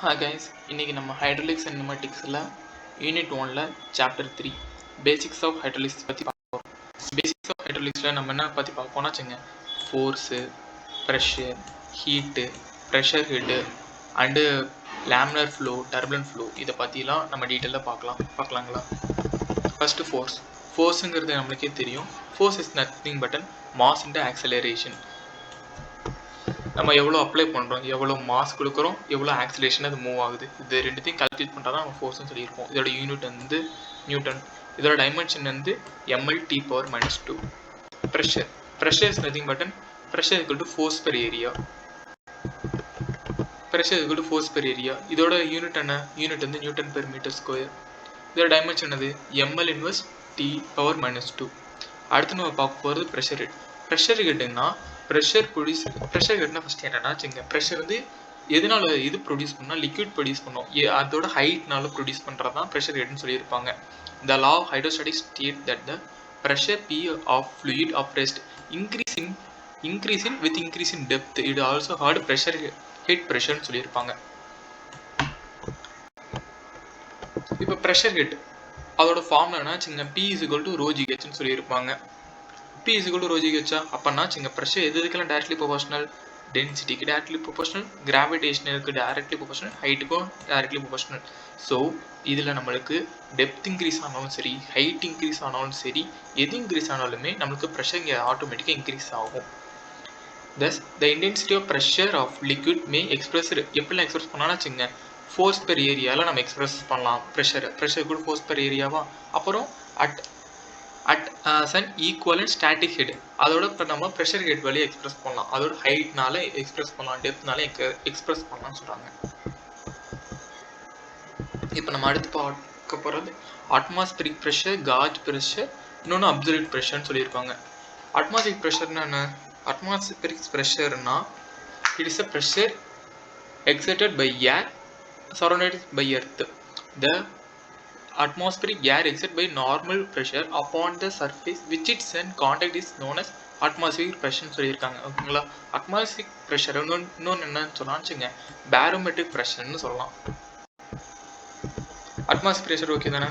Hi guys, இன்றைக்கி நம்ம hydraulics and நியூமேட்டிக்ஸில் unit 1ல் சாப்டர் 3 பேசிக்ஸ் ஆஃப் ஹைட்ராலிக்ஸ் பற்றி பார்ப்போம். பேசிக்ஸ் ஆஃப் ஹைட்ராலிக்ஸில் நம்ம என்ன பற்றி பார்ப்போம்னா வச்சுங்க, force, pressure, heat, pressure head and laminar flow, turbulent flow இதை பற்றிலாம் நம்ம டீட்டெயிலாக பார்க்கலாங்களா. ஃபஸ்ட்டு ஃபோர்ஸுங்கிறது நம்மளுக்கே தெரியும். Force is nothing but mass into acceleration. நம்ம எவ்வளோ அப்ளை பண்ணுறோம், எவ்வளோ மாஸ் கொடுக்குறோம், எவ்வளோ ஆக்சிலேஷன் அது மூவ் ஆகுது, இது ரெண்டுத்தையும் கால்குலேட் பண்ணுறா தான் நம்ம ஃபோர்ஸ்னு சொல்லியிருப்போம். இதோட யூனிட் வந்து நியூட்டன். இதோட டைமென்ஷன் வந்து ml/-2. Pressure is nothing but pressure equal to force per area. இதோட யூனிட் என்ன? யூனிட் வந்து நியூட்டன் பெர் மீட்டர் ஸ்கொயர். இதோட டைமென்ஷன் அது ml/T⁻². அடுத்து நம்ம பார்க்க போகிறது ப்ரெஷர் ஹெட். ப்ரெஷர் ஹெட்டுன்னா ப்ரெஷர் ஹெட்னா ஃபஸ்ட் என்னன்னா வச்சுங்க, ப்ரெஷர் வந்து எதனால இது ப்ரொடியூஸ் பண்ணால் லிக்விட் ப்ரொடியூஸ் பண்ணோம், அதோட ஹைட்னால ப்ரொடியூஸ் பண்ணுறது தான் ப்ரெஷர் ஹெட்னு சொல்லியிருப்பாங்க. The law of hydrostatics state that the pressure P of fluid of rest increase in depth. இது ஆல்சோ ஹார்ட் ப்ரெஷர் ஹெட் ப்ரெஷர்னு சொல்லியிருப்பாங்க. இப்போ ப்ரெஷர் ஹெட் அதோட ஃபார்முலா என்ன வச்சுங்க, P = ρgHன்னு சொல்லியிருப்பாங்க. P = ρgH அப்போனா வச்சுங்க, ப்ரெஷர் எதுக்கெல்லாம் டைரக்ட்லி ப்ரொபோஷனல்? டென்சிட்டிக்கு டைரக்ட்லி ப்ரொபோஷனல், கிராவிடேஷனுக்கு டைரக்ட்லி ப்ரொபோஷனல், ஹைட்டுக்கும் டைரக்ட்லி ப்ரொபோஷனல். ஸோ இதில் நம்மளுக்கு டெப்த் இன்க்ரீஸ் ஆனாலும் சரி, ஹைட் இன்க்ரீஸ் ஆனாலும் சரி, எது இன்க்ரீஸ் ஆனாலுமே நம்மளுக்கு ப்ரெஷர் இங்கே ஆட்டோமேட்டிக்காக இன்க்ரீஸ் ஆகும். Thus the intensity of pressure of liquid may expressed எப்படிலாம் எக்ஸ்பிரஸ் பண்ணலாம்னு வச்சுங்க, ஃபோர்ஸ் பெர் ஏரியாவில் நம்ம எக்ஸ்பிரஸ் பண்ணலாம். ப்ரெஷர் கூட ஃபோர்ஸ் பெர் ஏரியாவா. அப்புறம் at sun equivalent static head, அதோட இப்போ நம்ம ப்ரெஷர் ஹெட் வழியை எக்ஸ்பிரஸ் பண்ணலாம். அதோட ஹைட்னால எக்ஸ்பிரஸ் பண்ணலாம், டெப்த்னால எக்ஸ்பிரஸ் பண்ணலாம்னு சொல்கிறாங்க. இப்போ நம்ம அடுத்து பார்க்க போகிறது அட்மாஸ்பியரிக் ப்ரெஷர், காஜ் ப்ரெஷர், இன்னொன்று அப்சல்யூட் ப்ரெஷர்னு சொல்லியிருப்பாங்க. அட்மாஸ்பியரிக் ப்ரெஷர்னா என்ன? அட்மாஸ்பியரிக் ப்ரெஷர்னா it is a pressure exerted by air surrounded by earth. The atmospheric air exerted by normal pressure upon the surface which its in contact is known as atmospheric pressure சொல்லியிருக்காங்க. ஓகேங்களா. Atmospheric pressure இன்னொன்று என்னன்னு சொல்லலாம் வச்சுங்க, barometric ப்ரெஷர்னு சொல்லலாம். Atmosphere pressure okay தானே.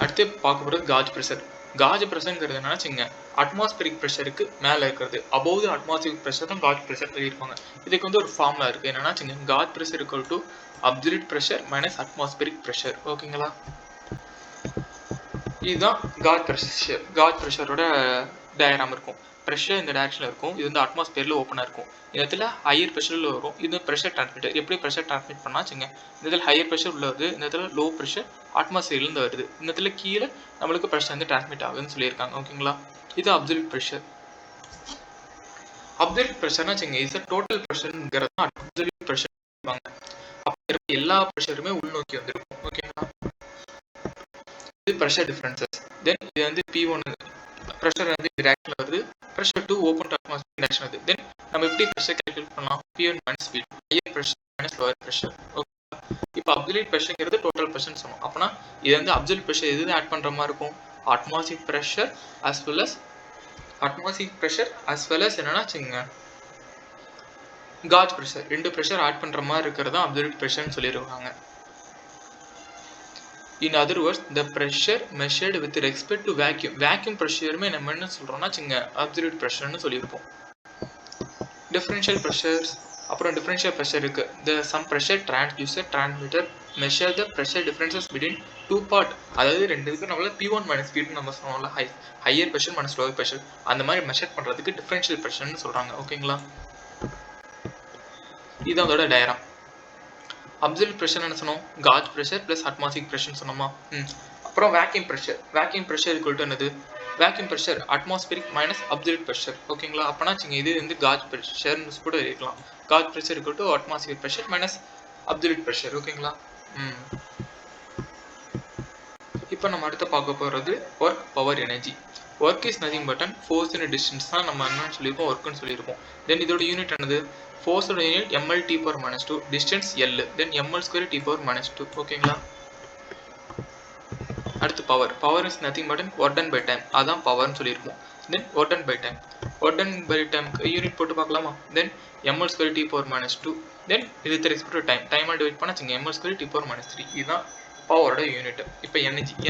அடுத்து பார்க்க போகிறது காஜ் ப்ரெஷர். காஜ் ப்ரெஷருங்கிறது என்னன்னா வச்சுங்க, அட்மாஸ்பியரிக் ப்ரெஷருக்கு மேலே இருக்கிறது, அபோவ் த அட்மாஸ்பியரிக் ப்ரெஷர் தான் காஜ் ப்ரெஷர் சொல்லியிருப்பாங்க. இதுக்கு வந்து ஒரு ஃபார்முலா இருக்குது, என்னன்னா வச்சுங்க, gauge pressure = absolute pressure minus atmospheric pressure. ஓகேங்களா. இதுதான் காஜ் ப்ரெஷரோட டயக்ராம் இருக்கும். ப்ரெஷர் இந்த டைரக்ஷனில் இருக்கும், இது வந்து அட்மாஸ்பியரில் ஓப்பனாக இருக்கும். இந்த இடத்துல ஹையர் ப்ரெஷரில் வரும், இது ப்ரெஷர் டிரான்ஸ்மிட்டர். எப்படி ப்ரெஷர் டிரான்ஸ்மிட் பண்ணா வச்சுங்க, இந்த இடத்துல ஹையர் ப்ரெஷர் உள்ள வருது, இந்த இடத்துல லோ ப்ரெஷர் அட்மாஸ்பியர்லேருந்து வருது, இந்த இடத்துல கீழே நம்மளுக்கு ப்ரெஷர் வந்து டிரான்ஸ்மிட் ஆகுதுன்னு சொல்லியிருக்காங்க. ஓகேங்களா. இது அப்சல்யூட் ப்ரெஷர். அப்சல்யூட் ப்ரெஷர்னா வச்சுங்க, இது டோட்டல் ப்ரெஷருங்கிறது தான் அப்சல்யூட் ப்ரெஷர் சொல்லுவாங்க. அப்போ எல்லா ப்ரெஷருமே உள்நோக்கி வந்திருக்கும். ஓகேங்களா. இது ப்ரெஷர் டிஃபரன்சஸ். தென் இது வந்து P1 ப்ரெஷர் வந்து டைரக்ஷன்ல வருது, pressure 2 open to atmosphere direction வருது. தென் நம்ம எப்படி ப்ரெஷர் கால்குலேட் பண்ணலாம்? P1 - P2, higher pressure minus lower pressure. Okay. இப்போ அப்சல்யூட் ப்ரெஷர்ங்கிறது டோட்டல் ப்ரெஷர்னு சொன்னோம். அப்பனா இது வந்து அப்சல்யூட் ப்ரெஷர் எது ஆட் பண்ற மாதிரி இருக்கும்? Atmospheric pressure as well as என்னன்னா வச்சுங்க, காஜ் ப்ரெஷர், ரெண்டு ப்ரெஷர் ஆட் பண்ற மாதிரி இருக்கிறது தான் அப்சல்யூட் ப்ரெஷர்னு சொல்லியிருக்காங்க. In other words, the pressure measured with respect to vacuum. Vacuum pressure நம்ம என்ன சொல்றோம்னா வச்சுங்க, absolute pressure சொல்லியிருப்போம். Differential pressures, அப்புறம் differential pressure இருக்கு. The some pressure transducer transmitter measure the pressure differences between two part. அதாவது ரெண்டு இதுக்கு நம்மள P1 - P2 நம்ம சொன்னோம்ல, higher pressure minus lower pressure, அந்த மாதிரி மெஷர் பண்றதுக்கு differential pressureனு சொல்றாங்க. ஓகேங்களா. இது அதோட டயக்ராம். அப்சல்யூட் ப்ரெஷர் என்ன சொன்னோம்? Gauge pressure plus atmospheric pressure சொன்னோமா. அப்புறம் வேக்யூம் ப்ரெஷர் ஈக்குவல் டு என்னது? Vacuum pressure atmospheric minus absolute pressure. ஓகேங்களா. அப்போனா வச்சுங்க, இது வந்து காஜ் ப்ரெஷர்னு கூட இருக்கலாம். Gauge pressure equal to atmospheric pressure minus absolute pressure. ஓகேங்களா. இப்போ நம்ம அடுத்து பார்க்க போகிறது work, power, energy. Work is nothing but force in distance தான் நம்ம என்னன்னு சொல்லியிருப்போம், ஒர்க்குன்னு சொல்லியிருப்போம். தென் இதோட யூனிட் என்னது? ஃபோர்ஸோட unit ml/T⁻², distance L, then ml²T⁻². ஓகேங்களா. அடுத்து power is nothing but work done by time, அதான் பவர்னு சொல்லியிருப்போம். Then work done by time. Work done by டைம்க்கு யூனிட் போட்டு பார்க்கலாமா? Then ml square T power minus 2. Then with respect to time டைமால் divide பண்ணா வச்சுங்க ml square T power minus 3. இதுதான் பவரோட யூனிட். இப்போ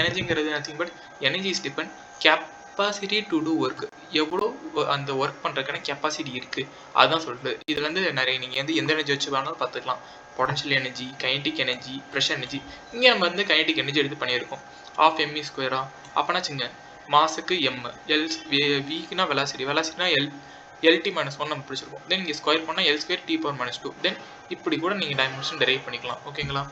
எனர்ஜிங்கிறது nothing but energy is depend capacity to two work. எவ்வளோ அந்த ஒர்க் பண்ணுறதுக்கான கெப்பாசிட்டி இருக்குது அதுதான் சொல்லுது. இதுலேருந்து நிறைய நீங்கள் வந்து எந்த எனர்ஜி வச்சு வேணாலும் பார்த்துக்கலாம். Potential energy, kinetic energy, pressure energy. இங்கே நம்ம வந்து கைனடிக் எனர்ஜி எடுத்து பண்ணியிருக்கோம். ஆஃப் எம்இ ஸ்கொயரா அப்போனா வச்சுங்க மாஸுக்கு எம், விக்குனா வெலாசிட்டினா எல்டி மைனஸ் 1 நம்ம பிடிச்சிருக்கோம். தென் இங்கே ஸ்கொயர் பண்ணால் L square T power minus 2. Then இப்படி கூட நீங்கள் டைமென்ஷன் டெரைவ் பண்ணிக்கலாம். ஓகேங்களா?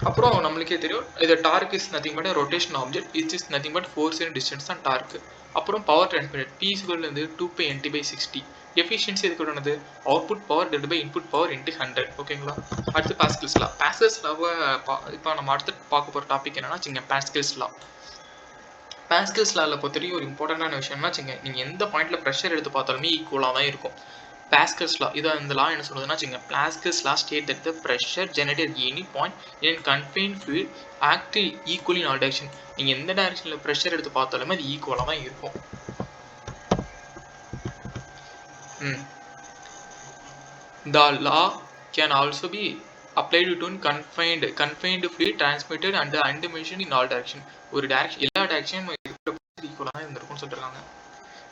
அப்புறம் நம்மளுக்கே தெரியும் இது torque is nothing but rotation object, it is nothing but force in distance தான் டார்க். அப்புறம் பவர் டிரான்ஸ்மிட்டட் P வந்து 2π nt/60. எஃபிஷியன்சி எதுக்கு உள்ளது? Output power divide by input power into 100. ஓகேங்களா? அடுத்து பாஸ்கல்ஸ் லா. பாஸ்கல்ஸ் லாவை இப்போ நம்ம அடுத்து பார்க்க போகிற டாபிக் என்னன்னா வச்சுங்க பாஸ்கல்ஸ் லா. பாஸ்கல்ஸ் லாவில் பொறுத்தவரைக்கும் ஒரு இம்பார்ட்டண்டான விஷயம்னா வச்சுங்க நீங்கள் எந்த பாயிண்ட்ல ப்ரெஷர் எடுத்து பார்த்தாலுமே ஈக்குவலாக தான் இருக்கும். Pascal's law. இதை இந்த லா என்ன சொல்லுதுன்னா வச்சுங்க Pascal's law state that the pressure generated at any point in confined fluid act equally in all direction. நீங்கள் எந்த டைரக்ஷன்ல ப்ரெஷர் எடுத்து பார்த்தாலுமே அது ஈக்குவலாக தான் இருக்கும். The law can also be applied to confined fluid transmitted and undimensioned in all direction. ஒரு டைரக்ஷன் எல்லா டைரக்ஷனும் ஈக்குவலாக தான் இருந்திருக்கும்னு சொல்லிருக்காங்க.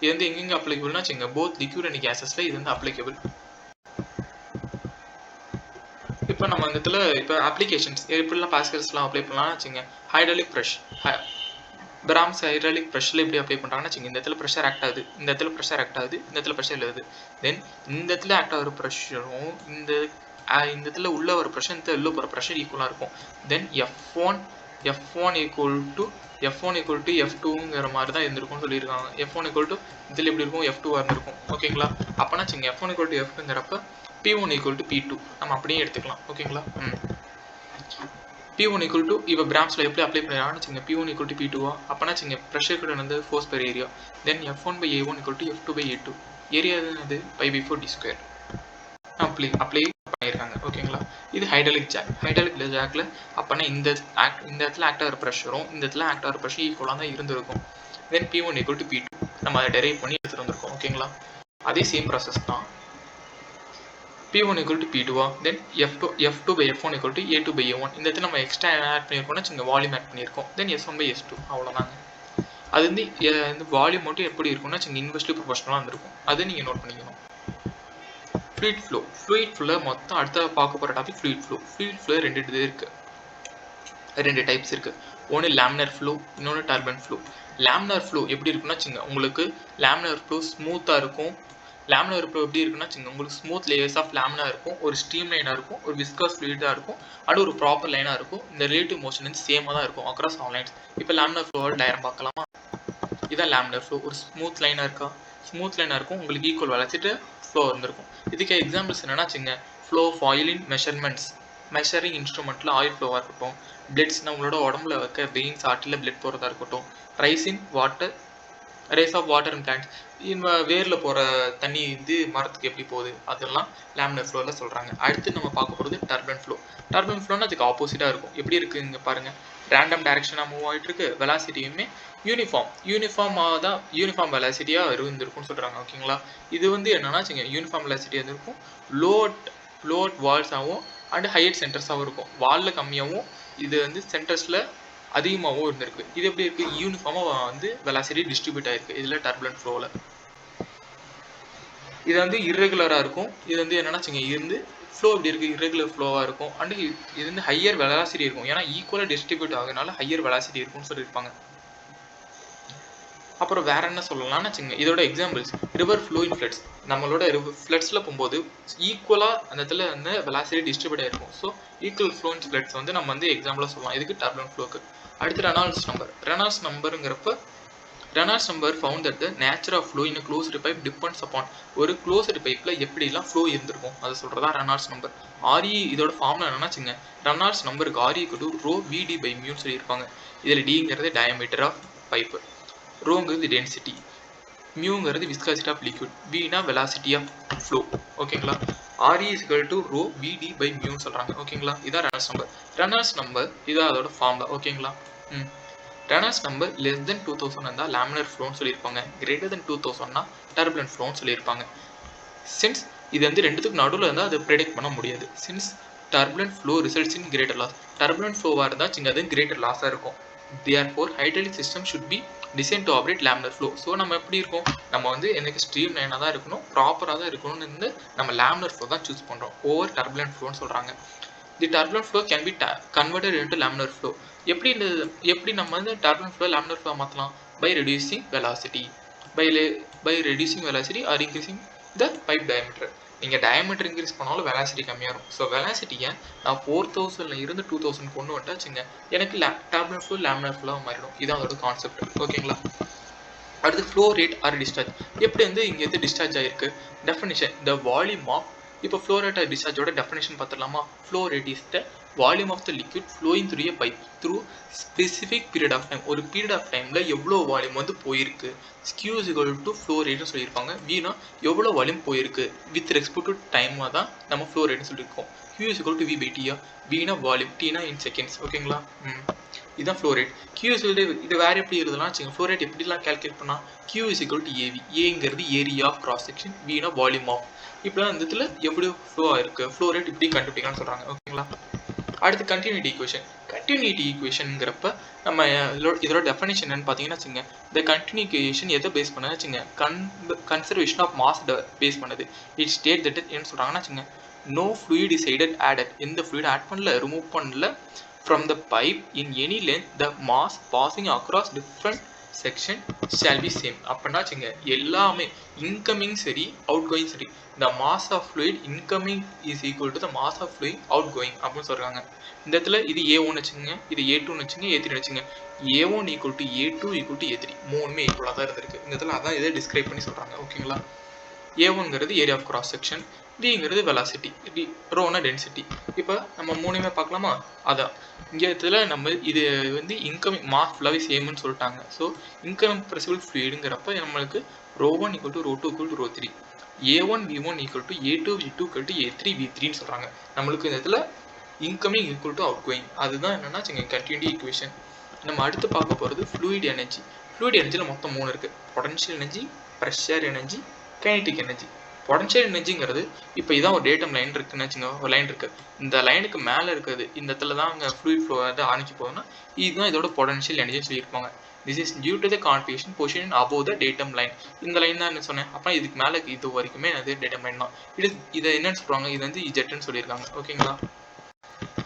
இது வந்து எங்கெங்க அப்ளிகபிள்னா வச்சுங்க போத் லிக்விட் அண்ட் கேசஸ்ல இது வந்து அப்ளிகபிள். இப்போ நம்ம இந்த இடத்துல இப்போ அப்ளிகேஷன்ஸ் எப்படிலாம் பாஸ்கல்ஸ்லாம் அப்ளை பண்ணலாம்னு வச்சுங்க ஹைட்ராலிக் ப்ரெஷ் பிராம்ஸ் ஹைட்ராலிக் ப்ரெஷ்ல எப்படி அப்ளை பண்ணுறாங்கன்னு வச்சுங்க இந்த இடத்துல ப்ரெஷர் ஆக்ட் ஆகுது, இந்த இடத்துல ப்ரெஷர் ஆக்ட் ஆகுது, இந்த இடத்துல ப்ரெஷர் எழுது. தென் இந்த இடத்துல ஆக்ட் ஆகிற ப்ரெஷரும் இந்த இடத்துல உள்ள ஒரு ப்ரெஷர் இந்த உள்ள போகிற ப்ரெஷர் ஈக்குவலாக இருக்கும். தென் F1 ஈக்குவல் டு F2ங்கிற மாதிரி தான் இருந்திருக்கும்னு சொல்லியிருக்காங்க. F1 ஈக்குவல் டு இதில் எப்படி இருக்கும் F2 இருந்திருக்கும். ஓகேங்களா? அப்போனா வச்சுங்க F1 ஈக்குவல் டு F2ங்கிறப்ப P1 ஈக்குவல் டு P2 நம்ம அப்படியே எடுத்துக்கலாம். ஓகேங்களா? P1 ஈக்குவல் டு இப்போ பிராம்ஸில் எப்படி அப்ளை பண்ணிடலாம்னு வச்சுங்க P1 ஈக்குவல் டு P2வா அப்போனா வச்சுங்க ப்ரெஷர் கூட வந்து force per area. Then F1/A1 equal to F2/A2. Area என்னது π/4d². அப்ளை பண்ணியிருக்காங்க. ஓகேங்களா? இது ஹைட்ராலிக் ஜாக்ல அப்போனா இந்த இடத்துல ஆக்ட் ஆகிற ப்ரெஷரும் இந்த இடத்துல ஆக்ட் ஆகிற ப்ரெஷர் ஈக்குவலாக தான் இருந்திருக்கும். தென் P1 ஈக்குவல் டு P2 நம்ம அதை டெரைவ் பண்ணி எடுத்துகிட்டு வந்திருக்கோம். ஓகேங்களா? அதே சேம் ப்ராசஸ் தான். P1 ஈக்குவல் டு P2வா then F2/F1 equal to A2/A1. இந்த இடத்துல நம்ம எக்ஸ்ட்ரா ஆட் பண்ணியிருக்கோம்னா சின்ன வால்யூம் ஆட் பண்ணியிருக்கோம். தென் S1/S2 அவ்வளோதாங்க. அது வந்து இந்த வால்யூம் மட்டும் எப்படி இருக்கும்னா சின்ன இன்வெர்ஸ்லி ப்ரொபோர்ஷனலாக இருந்திருக்கும். அது நீங்கள் நோட் பண்ணிக்கணும். ஃப்ளூயிட் ஃப்ளோ மொத்தம் அடுத்த பார்க்க போகிற டாபிக் ஃப்ளூயிட் ஃப்ளோ ரெண்டு டைப்ஸ் இருக்குது. ஒன்று லேமினார் ஃப்ளோ, இன்னொன்று டர்பைன் ஃப்ளோ. லேமினார் ஃப்ளோ எப்படி இருக்குன்னா வச்சுங்க உங்களுக்கு லேமினார் ஃப்ளோ ஸ்மூத்தாக இருக்கும். லேமினார் ஃப்ளோ எப்படி இருக்குன்னா வச்சுங்க உங்களுக்கு ஸ்மூத் லேயர்ஸ் ஆஃப் லேமினா இருக்கும், ஒரு ஸ்ட்ரீம் லைனாக இருக்கும், ஒரு விஸ்கஸ் ஃப்ளூயிடாக இருக்கும், அது ஒரு ப்ராப்பர் லைனாக இருக்கும். இந்த ரிலேட்டிவ் மோஷன் வந்து சேமாக தான் இருக்கும் அக்ராஸ் ஆல் லைன்ஸ். இப்போ லேமினார் ஃப்ளோவோட டயரம் பார்க்கலாமா? இதான் லேமினார் ஃப்ளோ. ஒரு ஸ்மூத் லைனாக இருக்கா? ஸ்மூத் லைனாக இருக்கும், உங்களுக்கு ஈக்குவல் வளர்த்துட்டு ஃப்ளோ இருந்திருக்கும். இதுக்கு எக்ஸாம்பிள்ஸ் என்னன்னா வச்சுங்க flow of oil in measuring இன்ஸ்ட்ருமெண்ட்டில் ஆயில் ஃப்ளோவாக இருக்கட்டும், பிளட்ஸ்னால் உங்களோட உடம்புல வைக்க வெயின்ஸ் ஆட்டில் பிளட் போகிறதா இருக்கட்டும், race of water in plants வேரில் போகிற தண்ணி வந்து மரத்துக்கு எப்படி போகுது அதெல்லாம் லேமினார் ஃப்ளோவில் சொல்கிறாங்க. அடுத்து நம்ம பார்க்க போகிறது டர்பைன் ஃப்ளோன்னா அதுக்கு ஆப்போசிட்டாக இருக்கும். எப்படி இருக்குது இங்கே பாருங்கள், ரேண்டம் டைரக்ஷனாக மூவ் ஆகிட்டு இருக்கு, வெலாசிட்டியுமே யூனிஃபார்ம் வெலாசிட்டியாக இருந்திருக்கும்னு சொல்கிறாங்க. ஓகேங்களா? இது வந்து என்னன்னா யூனிஃபார்ம் வெலாசிட்டியாக இருந்திருக்கும், லோட் வால்ஸாகவும் அண்ட் ஹையர் சென்டர்ஸாகவும் இருக்கும். வாலில் கம்மியாகவும் இது வந்து சென்டர்ஸில் அதிகமாகவும் இருந்திருக்கு. இது எப்படி இருக்குது? யூனிஃபார்மாக வந்து வெலாசிட்டி டிஸ்ட்ரிபியூட் ஆகிருக்கு இதில் டர்புலன்ட் ஃப்ளோவில். இது வந்து இர்ரெகுலராக இருக்கும். இது வந்து என்னென்னா இருந்து ஃப்ளோ எப்படி இருக்குது? இர்ரெகுலர் ஃப்ளோவாக இருக்கும். அண்டு இது வந்து ஹையர் வெலாசிட்டி இருக்கும். ஏன்னா ஈக்குவலாக டிஸ்ட்ரிபியூட் ஆகுறதுனால ஹையர் வெலாசிட்டி இருக்கும்னு சொல்லியிருப்பாங்க. அப்புறம் வேற என்ன சொல்லலாம்னு வச்சுங்க இதோட examples river flow in floods. நம்மளோட ஃப்ளட்ஸில் போகும்போது ஈக்குவலாக அந்த இடத்துல வந்து வெலாசிட்டி டிஸ்ட்ரிபியூட் ஆகிருக்கும். So equal flow in floods வந்து நம்ம வந்து எக்ஸாம்பிளாக சொல்லலாம். இதுக்கு டர்புலன்ட் ஃப்ளோக்கு. அடுத்து ரெனால்ட்ஸ் நம்பருங்கிறப்ப Reynolds number found that the nature of flow in closed pipe depends upon. ஒரு க்ளோஸ்டு பைப்பில் எப்படிலாம் ஃப்ளோ இருந்திருக்கும் அதை சொல்கிறதா ரெனால்ட்ஸ் நம்பர். இதோட ஃபார்முலா என்னன்னா வச்சுங்க ரெனால்ட்ஸ் நம்பருக்கு ρ/VD/μ சொல்லியிருப்பாங்க. இதில் டிங்கிறது டயமீட்டர் ஆஃப் பைப்பு, ரோங்கிறது டென்சிட்டி, மியூங்கிறது விஸ்காசிட்டி ஆஃப் லிக்விட், வினா வெலாசிட்டி ஆஃப் ஃப்ளோ. ஓகேங்களா? RE=ρ/VD/μ சொல்கிறாங்க. ஓகேங்களா? இதான் ரெனால்ட்ஸ் நம்பர். இதான் அதோட ஃபார்முலா. ஓகேங்களா? ரெனால்ட்ஸ் நம்பர் லெஸ் தென் 2000 இருந்தால் லேமினார் ஃப்ளோன்னு சொல்லியிருப்பாங்க. கிரேட்டர் தென் 2000னா டர்புலன்ட் ஃப்ளோன்னு சொல்லியிருப்பாங்க. சின்ஸ் இது வந்து ரெண்டுத்துக்கு நடுவில் இருந்தால் அதை ப்ரெடிக்ட் பண்ண முடியாது. Since turbulent flow results in greater loss. turbulent flow இருந்தால் அது greater loss இருக்கும். therefore hydraulic system should be designed to operate laminar flow. So நம்ம எப்படி இருக்கும், நம்ம வந்து எனக்கு ஸ்ட்ரீம் லைனாக தான் இருக்கணும், ப்ராப்பராக தான் இருக்கணும்னு இருந்து நம்ம laminar flow தான் சூஸ் பண்ணுறோம் ஓவர் turbulent flowன்னு சொல்கிறாங்க. தி turbulent flow can be converted into laminar flow. எப்படி நம்ம வந்து turbulent flow laminar flow மாற்றலாம்? by reducing velocity or increasing the pipe diameter. நீங்கள் டயமீட்டர் இன்க்ரீஸ் பண்ணாலும் வெலாசிட்டி கம்மியாக இருக்கும். ஸோ வெலாசிட்டியை நான் 4000 இருந்து 2000 கொண்டு வந்துட்டாச்சுங்க, எனக்கு டர்புலன்ட் ஃப்ளோ லேமினார் ஃப்ளோவாக மாறிடும். இதான் அதோட கான்செப்ட். ஓகேங்களா? அடுத்து ஃப்ளோ ரேட் ஆர் டிஸ்சார்ஜ். எப்படி வந்து இங்கே எது டிஸ்சார்ஜ் ஆகிருக்கு? Definition the volume of. இப்போ ஃப்ளோ ரேட் ஆர் டிஸ்சார்ஜோட டெஃபினிஷன் பார்த்துடலாமா? Flow rate is the volume of the liquid flowing through a pipe through specific period of time. ஒரு பீரியட் ஆஃப் டைமில் எவ்வளோ வால்யூம் வந்து போயிருக்கு. Q is equal to flow rate னு சொல்லியிருப்பாங்க. Vனா எவ்வளோ வால்யூம் போயிருக்கு வித் ரெஸ்பெக்ட் டு டைமாக தான் நம்ம ஃப்ளோ ரேட்னு சொல்லியிருக்கோம். Q is equal to V by T. Vனா வால்யூம், Tனா இன் செகண்ட்ஸ். ஓகேங்களா? இதுதான் flow rate. Q is equal to இது வேறு எப்படி இருந்ததுன்னா வச்சுங்க, ஃப்ளோ ரேட் எப்படிலாம் கேல்குலேட் பண்ணால் Q is equal to AV. ஏங்கிறது ஏரியா ஆஃப் கிராஸ் செக்ஷன், Vனா வால்யூம் ஆஃப். இப்போலாம் இந்த இதில் எப்படி ஃப்ளோ ஆயிருக்கு, ஃப்ளோ ரேட் இப்படி கண்டுபிடிக்கலாம்னு சொல்கிறாங்க. ஓகேங்களா? அடுத்து கண்டினியூட்டி ஈக்குவேஷன். கண்டினியூட்டி ஈக்குவேஷனுங்கிறப்ப நம்ம இதோட டெஃபினேஷன் என்னன்னு பார்த்தீங்கன்னா வச்சுங்க, இந்த கண்டினியூ ஈக்குவேஷன் எதை பேஸ் பண்ணது வச்சுங்க, கன்சர்வேஷன் ஆஃப் மாஸ் பேஸ் பண்ணுது. இட் ஸ்டேட் தட் என்ன சொல்கிறாங்கன்னா வச்சுங்க, நோ ஃப்ளூயிட் இஸ் ஆடட். எந்த ஃப்ளூயிட் ஆட் பண்ணல, ரிமூவ் பண்ணல from the pipe in any length, the mass passing across different section shall be same. அப்படின்னா வச்சுங்க, எல்லாமே இன்கமிங் சரி அவுட்கோயிங் சரி, the mass of fluid incoming is equal to the mass of fluid outgoing அப்படின்னு சொல்கிறாங்க. இந்த இடத்துல இது A1 வச்சுங்க, இது A2 வச்சுங்க, A3 வச்சுங்க. A1 equal to A2 equal to A3 மூணுமே ஈக்குவலாக தான் இருந்திருக்கு. இந்த இடத்துல அதான் இதை டிஸ்கிரைப் பண்ணி சொல்கிறாங்க. ஓகேங்களா? A1ங்கிறது ஏரியா ஆஃப் கிராஸ் செக்ஷன், Vங்கிறது வெலாசிட்டி, ரோனா டென்சிட்டி. இப்போ நம்ம மூணுமே பார்க்கலாமா? அதான் இங்கே இடத்துல நம்ம இது வந்து இன்கமிங் மாஸ் ஃபுல்லாகவே சேம்னு சொல்லிட்டாங்க. ஸோ இன்கம்ப்ரெசிபிள் ஃப்ளூயிடுங்கிறப்ப நம்மளுக்கு ρ1 equal to ρ2 equal to ρ3, A1 V1 equal to A2 V2 equal to A3 V3ன்னு சொல்கிறாங்க. நம்மளுக்கு இந்த இடத்துல incoming equal to out going. அதுதான் என்னன்னா கண்டினியூட்டி ஈக்குவேஷன். நம்ம அடுத்து பார்க்க போகிறது ஃப்ளூயிட் எனர்ஜி. ஃப்ளூயிட் எனர்ஜியில் மொத்தம் 3 இருக்குது. Potential energy, pressure energy, kinetic energy. Potential எனர்ஜிங்கிறது இப்போ இதான் ஒரு டேட்டம் லைன் இருக்குன்னு வச்சுங்க, ஒரு லைன் இருக்குது. இந்த லைனுக்கு மேலே இருக்குது, இந்த இடத்துல தான் அங்கே ஃப்ளூயிட் ஃப்ளோ வந்து ஆரம்பிச்சு போகுதுன்னா இதுதான் இதோட பொட்டன்ஷியல் எனர்ஜின்னு சொல்லியிருப்பாங்க. This is due to the configuration position above the datum line. இந்த லைன் தான் என்ன சொன்னேன், அப்போ இதுக்கு மேலே இது வரைக்குமே அது டேட்டம் லைன் தான். இதை என்னன்னு சொல்கிறாங்க, இது வந்து இஜெட்னு சொல்லியிருக்காங்க. ஓகேங்களா?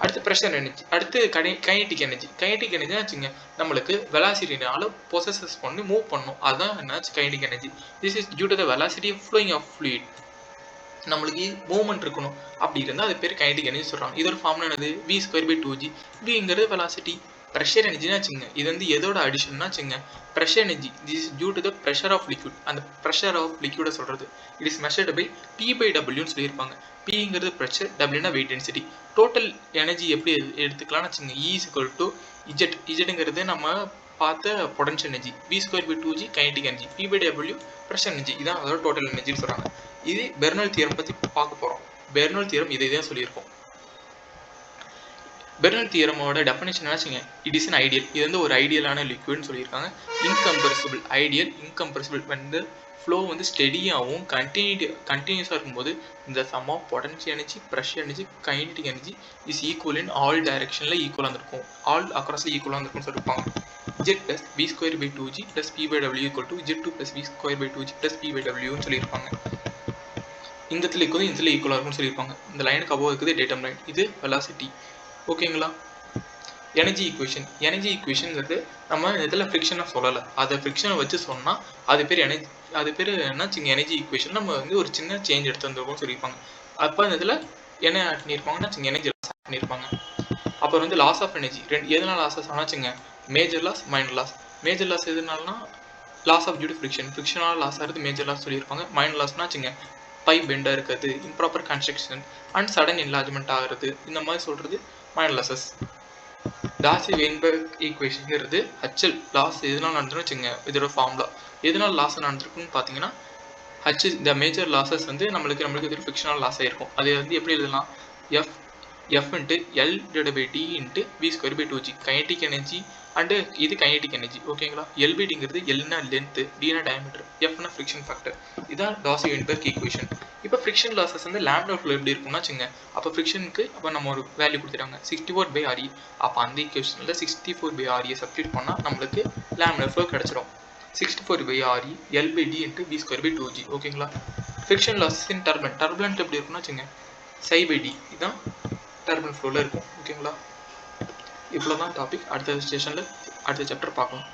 அடுத்து ப்ரெஷர் எனர்ஜி. அடுத்து கைனடிக் எனர்ஜி. கைனடிக் எனர்ஜி வச்சுங்க, நம்மளுக்கு வெலாசிட்டினால ப்ரொசஸஸ் பண்ணி மூவ் பண்ணணும். அதுதான் என்ன kinetic energy. This is due to the velocity flowing of fluid. நம்மளுக்கு மூவ்மெண்ட் இருக்கணும், அப்படி இருந்தால் அது பேர் கைனடிக் எனர்ஜி சொல்கிறாங்க. இதோட ஃபார்முலா என்னது? V²/2G. Vங்கிறது வெலாசிட்டி. ப்ரெஷர் எனர்ஜினா வச்சுங்க, இது வந்து எதோட அடிஷன்னா வச்சுங்க, pressure energy. This is due to the pressure of liquid. அந்த ப்ரெஷர் ஆஃப் லிக்விடை சொல்கிறது. இட் இஸ் மெஷர்டு பை P/Wன்னு சொல்லியிருப்பாங்க. Pங்கிறது ப்ரெஷர், Wனா வெயிட் டென்சிட்டி. டோட்டல் எனர்ஜி எப்படி எடுத்துக்கலாம்னு வச்சுங்க, E is equal to Z. Zங்கிறது நம்ம பார்த்த potential energy, V²/2G kinetic energy, P/W pressure energy. இதான் அதோட டோட்டல் எனர்ஜின்னு சொல்கிறாங்க. இது பெர்னல் தியரம் பற்றி பார்க்க போகிறோம். பெர்னல் தியரம் இதை தான் சொல்லியிருக்கோம். பெர்னல் தியரமோட டெஃபினேஷன் என்னச்சுங்க, இட் இஸ் அன் ஐடியல். இது வந்து ஒரு ஐடியலான லிக்விட்னு சொல்லியிருக்காங்க. இன்கம்ப்ரெசிபிள், ஐடியல் இன்கம்ப்ரெசிபிள் வந்து ஃப்ளோ வந்து ஸ்டெடியாகவும் கண்டினியூஸாக இருக்கும்போது இந்த sum of potential energy, pressure energy, kinetic energy is equal in all டைரக்ஷனில் ஈக்குவலாக இருக்கும், ஆல் அக்ராஸில் ஈக்குவலாக இருக்கும்னு சொல்லியிருப்பாங்க. Z plus V²/2G plus P/W equal to Z2 plus V²/2G plus P/Wன்னு சொல்லியிருப்பாங்க. இந்த இடத்துல இருக்குது, இந்த இடத்துல ஈக்குவலாக இருக்கும்னு சொல்லியிருப்பாங்க. இந்த லைனுக்கு அபோவ் இருக்குது டேட்டம் லைன், இது வெலாசிட்டி. ஓகேங்களா? Energy equation. எனர்ஜி ஈக்குவேஷன்ங்கிறது நம்ம இந்த இடத்துல ஃப்ரிக்ஷனாக சொல்லலை, அதை ஃப்ரிக்ஷனை வச்சு சொன்னால் அது பேர் எனர்ஜி. அது பேர் என்னச்சுங்க எனர்ஜி ஈக்குவேஷன். நம்ம வந்து ஒரு சின்ன சேஞ்ச் எடுத்து வந்திருக்கோம்னு சொல்லியிருப்பாங்க. அப்போ இந்த இதில் என்ன ஆட் பண்ணியிருப்பாங்கன்னா எனர்ஜி லாஸ் ஆட் பண்ணியிருப்பாங்க. அப்புறம் வந்து லாஸ் ஆஃப் எனர்ஜி. எதனால லாஸஸ் ஆனாச்சுங்க, major loss, minor loss. Major loss எதுனாலனா loss of due to friction, ஃப்ரிக்ஷனால் லாஸ் ஆகிறது மேஜர் லாஸ் சொல்லியிருப்பாங்க. மைனர் லாஸ்னாச்சுங்க பைப் பெண்டாக இருக்கிறது, improper construction and sudden enlargement ஆகிறது, இந்த மாதிரி சொல்கிறது மைனர் லாஸஸ். டார்சி-வெயின்பெர்க் ஈக்குவேஷன்ங்கிறது HL லாஸ் எதனால் நடந்துன்னு வச்சுங்க, இதோட ஃபார்முலா. எதனால் லாஸ் நடந்திருக்குன்னு பார்த்தீங்கன்னா இந்த மேஜர் லாஸஸ் வந்து நம்மளுக்கு இதில் ஃபிக்ஷனல் லாஸ் ஆகிருக்கும். அது வந்து எப்படி எழுதலாம், F F into L divided by D into V square by 2G kinetic energy and இது kinetic energy ஓகேங்களா. L by Dங்கிறது L னா length, D னா diameter, F னா friction factor. இதான் Darcy-Weinberg equation. இப்போ friction losses வந்து lambda flow எப்படி இருக்கும்னா வச்சுங்க, அப்போ frictionக்கு அப்போ நம்ம ஒரு வேல்யூ கொடுத்துட்டாங்க 64 by RE. அப்போ அந்த equationல 64 by RE சப்ஸ்டிட் பண்ணா நம்மளுக்கு lambda flow கிடைச்சிரும். 64 by RE L by D into V square by 2G ஓகேங்களா. friction losses in turbulent எப்படி இருக்கும்னா வச்சுங்க, psi by D இதான் டர்புலன்ட் ஃப்ளோல இருக்கும் ஓகேங்களா. இவ்வளவுதான் டாபிக். அடுத்த செஷன்ல அடுத்த சாப்டர் பார்க்கலாம்.